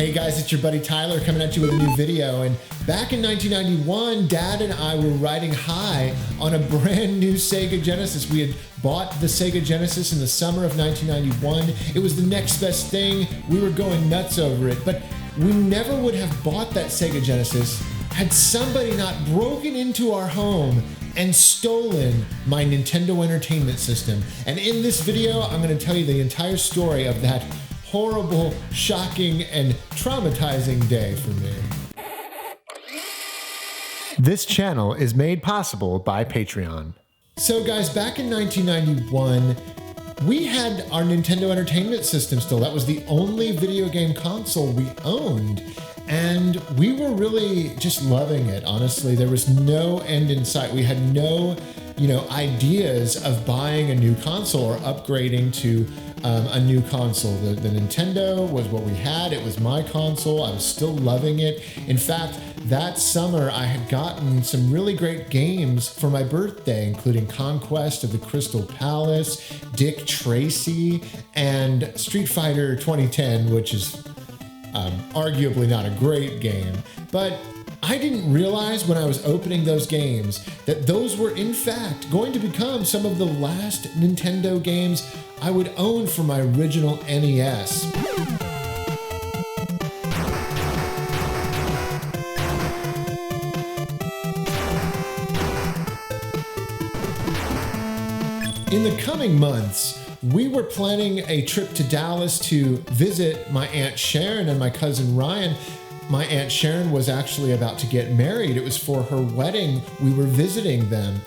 Hey guys, it's your buddy Tyler coming at you with a new video. And back in 1991, Dad and I were riding high on a brand new SEGA Genesis. We had bought the SEGA Genesis in the summer of 1991. It was the next best thing. We were going nuts over it, but we never would have bought that SEGA Genesis had somebody not broken into our home and stolen my Nintendo Entertainment System. And in this video, I'm going to tell you the entire story of that horrible, shocking, and traumatizing day for me. This channel is made possible by Patreon. So guys, back in 1991, we had our Nintendo Entertainment System still. That was the only video game console we owned. And we were really just loving it, honestly. There was no end in sight. We had no, ideas of buying a new console or upgrading to a new console. The Nintendo was what we had. It was my console. I was still loving it. In fact, that summer I had gotten some really great games for my birthday, including Conquest of the Crystal Palace, Dick Tracy, and Street Fighter 2010, which is arguably not a great game. But I didn't realize when I was opening those games that those were in fact going to become some of the last Nintendo games I would own for my original NES. In the coming months, we were planning a trip to Dallas to visit my Aunt Sharon and my cousin Ryan. My Aunt Sharon was actually about to get married. It was for her wedding. We were visiting them.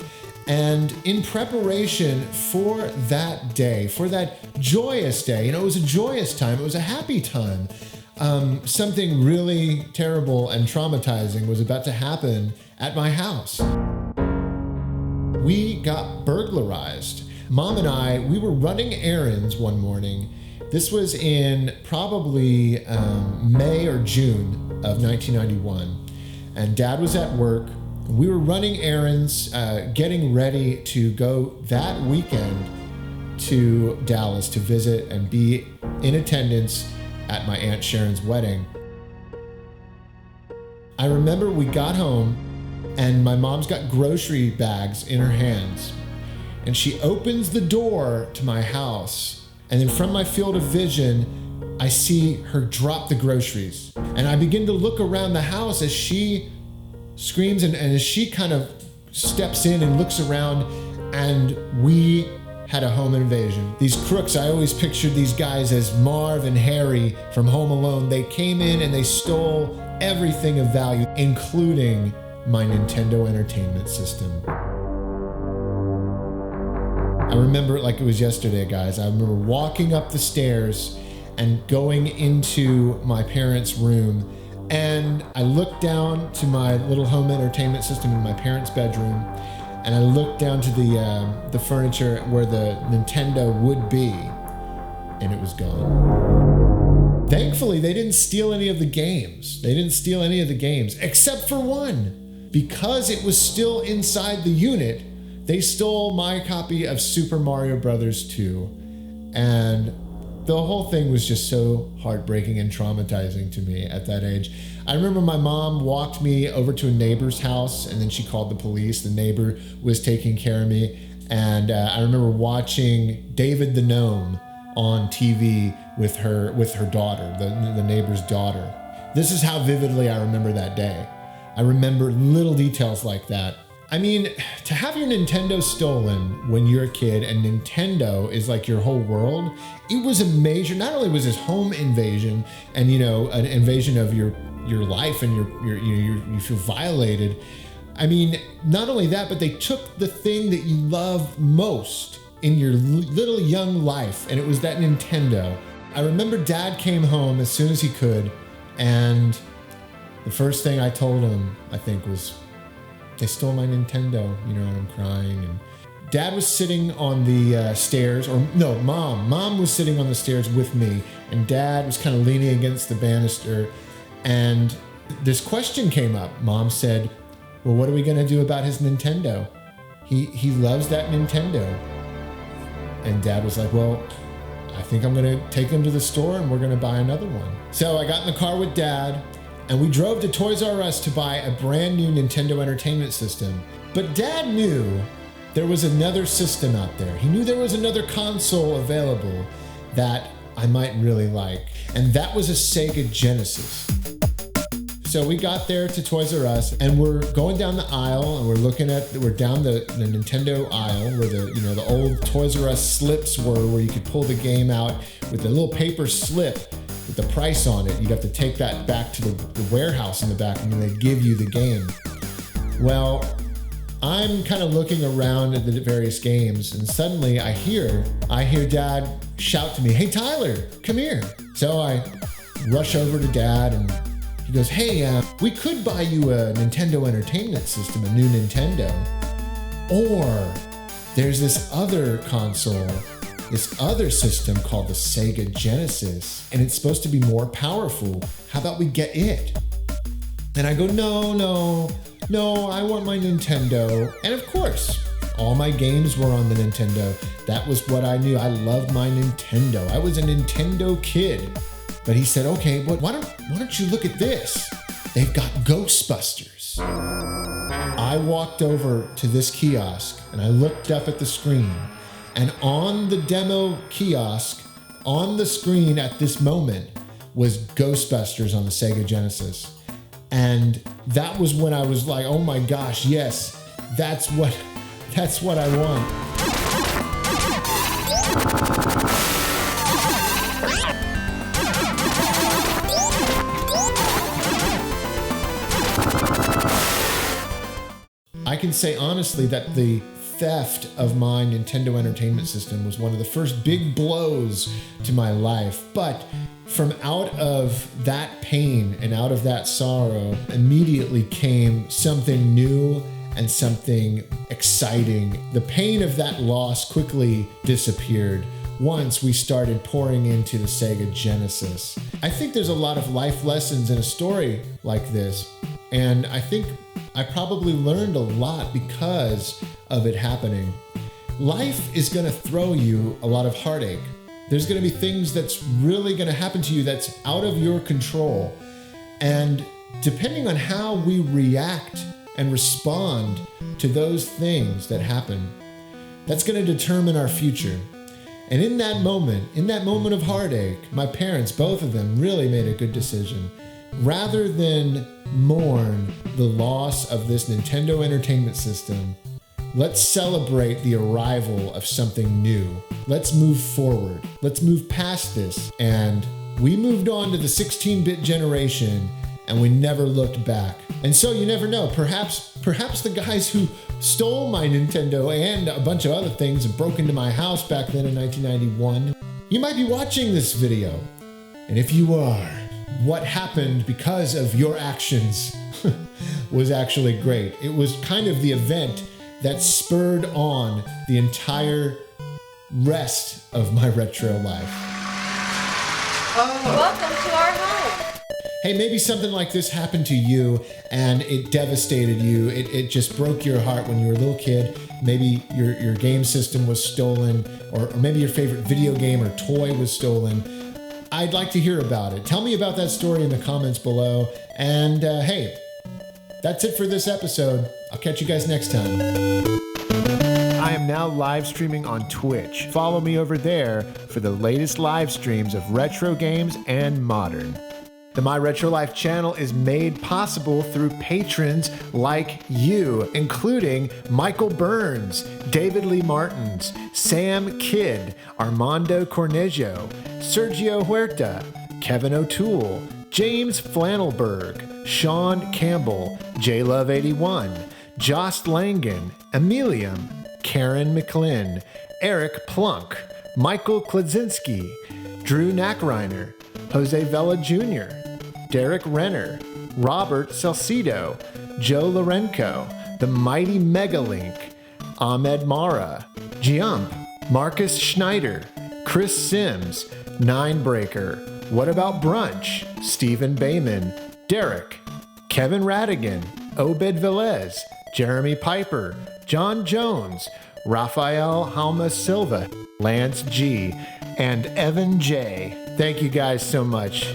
And in preparation for that day, for that joyous day, it was a joyous time, it was a happy time, something really terrible and traumatizing was about to happen at my house. We got burglarized. Mom and I, we were running errands one morning. This was in probably May or June of 1991. And Dad was at work. We were running errands, getting ready to go that weekend to Dallas to visit and be in attendance at my Aunt Sharon's wedding. I remember we got home and my mom's got grocery bags in her hands. And she opens the door to my house. And then from my field of vision, I see her drop the groceries. And I begin to look around the house as she screams and as she kind of steps in and looks around, and we had a home invasion. These crooks, I always pictured these guys as Marv and Harry from Home Alone. They came in and they stole everything of value, including my Nintendo Entertainment System. I remember it like it was yesterday, guys. I remember walking up the stairs and going into my parents' room, and I looked down to my little home entertainment system in my parents' bedroom, and I looked down to the furniture where the Nintendo would be, and it was gone. Thankfully, they didn't steal any of the games. They didn't steal any of the games, except for one. Because it was still inside the unit, they stole my copy of Super Mario Bros. 2, and the whole thing was just so heartbreaking and traumatizing to me at that age. I remember my mom walked me over to a neighbor's house, and then she called the police. The neighbor was taking care of me, and I remember watching David the Gnome on TV with her daughter, the neighbor's daughter. This is how vividly I remember that day. I remember little details like that. I mean, to have your Nintendo stolen when you're a kid and Nintendo is like your whole world, it was a major, not only was this home invasion and, an invasion of your life and you feel violated. I mean, not only that, but they took the thing that you love most in your little young life, and it was that Nintendo. I remember Dad came home as soon as he could, and the first thing I told him, I think, was, they stole my Nintendo, and I'm crying. And Dad was sitting on the stairs, or no, Mom was sitting on the stairs with me, and Dad was kind of leaning against the banister, and this question came up. Mom said, well, what are we going to do about his Nintendo? He loves that Nintendo. And Dad was like, well, I think I'm gonna take him to the store and we're gonna buy another one. So I got in the car with Dad and we drove to Toys R Us to buy a brand new Nintendo Entertainment System. But Dad knew there was another system out there. He knew there was another console available that I might really like, and that was a SEGA Genesis. So we got there to Toys R Us and we're going down the aisle and we're down the Nintendo aisle where the old Toys R Us slips were, where you could pull the game out with a little paper slip with the price on it. You'd have to take that back to the warehouse in the back and then they'd give you the game. Well, I'm kind of looking around at the various games and suddenly I hear Dad shout to me, "Hey Tyler, come here." So I rush over to Dad and he goes, "Hey, we could buy you a Nintendo Entertainment System, a new Nintendo. Or there's this other console, this other system called the SEGA Genesis, and it's supposed to be more powerful. How about we get it?" And I go, no, I want my Nintendo. And of course, all my games were on the Nintendo. That was what I knew. I loved my Nintendo. I was a Nintendo kid. But he said, "Okay, but why don't you look at this? They've got Ghostbusters." I walked over to this kiosk and I looked up at the screen, and on the demo kiosk, on the screen at this moment, was Ghostbusters on the SEGA Genesis. And that was when I was like, oh my gosh, yes, that's what I want. I can say honestly that the theft of my Nintendo Entertainment System was one of the first big blows to my life. But from out of that pain and out of that sorrow, immediately came something new and something exciting. The pain of that loss quickly disappeared once we started pouring into the SEGA Genesis. I think there's a lot of life lessons in a story like this, and I think I probably learned a lot because of it happening. Life is gonna throw you a lot of heartache. There's gonna be things that's really gonna happen to you that's out of your control. And depending on how we react and respond to those things that happen, that's gonna determine our future. And in that moment of heartache, my parents, both of them, really made a good decision. Rather than mourn the loss of this Nintendo Entertainment System, let's celebrate the arrival of something new. Let's move forward. Let's move past this. And we moved on to the 16-bit generation and we never looked back. And so you never know, perhaps the guys who stole my Nintendo and a bunch of other things and broke into my house back then in 1991, you might be watching this video. And if you are, what happened because of your actions was actually great. It was kind of the event that spurred on the entire rest of my retro life. Welcome to our home. Hey, maybe something like this happened to you and it devastated you. It just broke your heart when you were a little kid. Maybe your game system was stolen, or maybe your favorite video game or toy was stolen. I'd like to hear about it. Tell me about that story in the comments below. And hey, that's it for this episode. I'll catch you guys next time. I am now live streaming on Twitch. Follow me over there for the latest live streams of retro games and modern. The My Retro Life channel is made possible through patrons like you, including Michael Burns, David Lee Martins, Sam Kidd, Armando Cornejo, Sergio Huerta, Kevin O'Toole, James Flannelberg, Sean Campbell, JLove81, Jost Langen, Emilium, Karen McLinn, Eric Plunk, Michael Kladzinski, Drew Nackreiner, Jose Vela Jr., Derek Renner, Robert Salcido, Joe Lorenko, The Mighty Megalink, Ahmed Mara, Giump, Marcus Schneider, Chris Sims, Ninebreaker, What About Brunch, Stephen Bayman, Derek, Kevin Radigan, Obed Velez, Jeremy Piper, John Jones, Rafael Halma Silva, Lance G., and Evan J. Thank you guys so much.